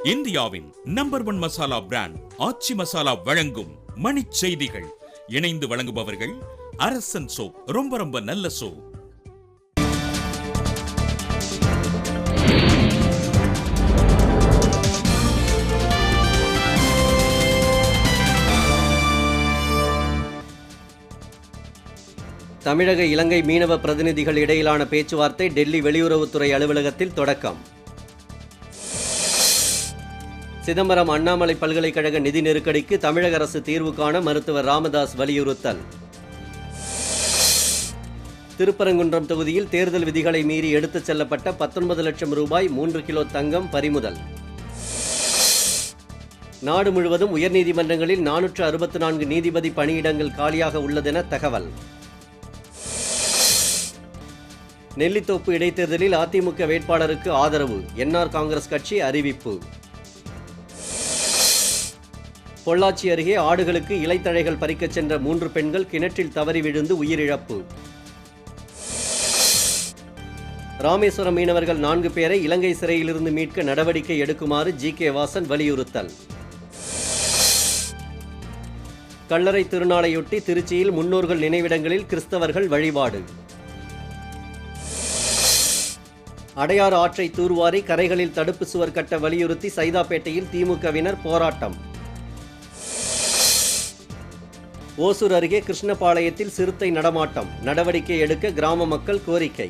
இந்தியாவின் number 1 masala brand ஆச்சி மசாலா வழங்கும் மணிச் செய்திகள். இணைந்து வழங்குபவர்கள் அரசன் சோப். ரொம்ப ரொம்ப நல்ல சோப். தமிழக இலங்கை மீனவ பிரதிநிதிகள் இடையிலான பேச்சுவார்த்தை டெல்லி வெளியுறவுத்துறை அலுவலகத்தில் தொடக்கம். சிதம்பரம் அண்ணாமலை பல்கலைக்கழக நிதி நெருக்கடிக்கு தமிழக அரசு தீர்வு காண மருத்துவர் ராமதாஸ் வலியுறுத்தல். திருப்பரங்குன்றம் தொகுதியில் தேர்தல் விதிகளை மீறி எடுத்துச் செல்லப்பட்ட 19 லட்சம் ரூபாய் 3 கிலோ தங்கம் பறிமுதல். நாடு முழுவதும் உயர்நீதிமன்றங்களில் 464 நீதிபதி பணியிடங்கள் காலியாக உள்ளதென தகவல். நெல்லித்தோப்பு இடைத்தேர்தலில் அதிமுக வேட்பாளருக்கு ஆதரவு என்ஆர் காங்கிரஸ் கட்சி அறிவிப்பு. பொள்ளாச்சி அருகே ஆடுகளுக்கு இலைத்தழைகள் பறிக்கச் சென்ற 3 பெண்கள் கிணற்றில் தவறி விழுந்து உயிரிழப்பு. ராமேஸ்வரம் மீனவர்கள் 4 பேரை இலங்கை சிறையிலிருந்து மீட்க நடவடிக்கை எடுக்குமாறு ஜி.கே. வாசன் வலியுறுத்தல். கல்லறை திருநாளையொட்டி திருச்சியில் முன்னோர்கள் நினைவிடங்களில் கிறிஸ்தவர்கள் வழிபாடு. அடையாறு ஆற்றை தூர்வாரி கரைகளில் தடுப்பு சுவர் கட்ட வலியுறுத்தி சைதாப்பேட்டையில் திமுகவினர் போராட்டம். ஓசூர் அருகே கிருஷ்ணபாளையத்தில் சிறுத்தை நடமாட்டம், நடவடிக்கை எடுக்க கிராம மக்கள் கோரிக்கை.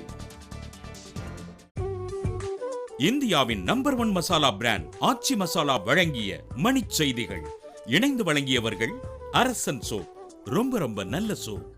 இந்தியாவின் நம்பர் 1 மசாலா பிராண்ட் ஆச்சி மசாலா வழங்கிய மணிச் செய்திகள். இணைந்து வழங்கியவர்கள் அரசன் சோப். ரொம்ப ரொம்ப நல்ல சோப்.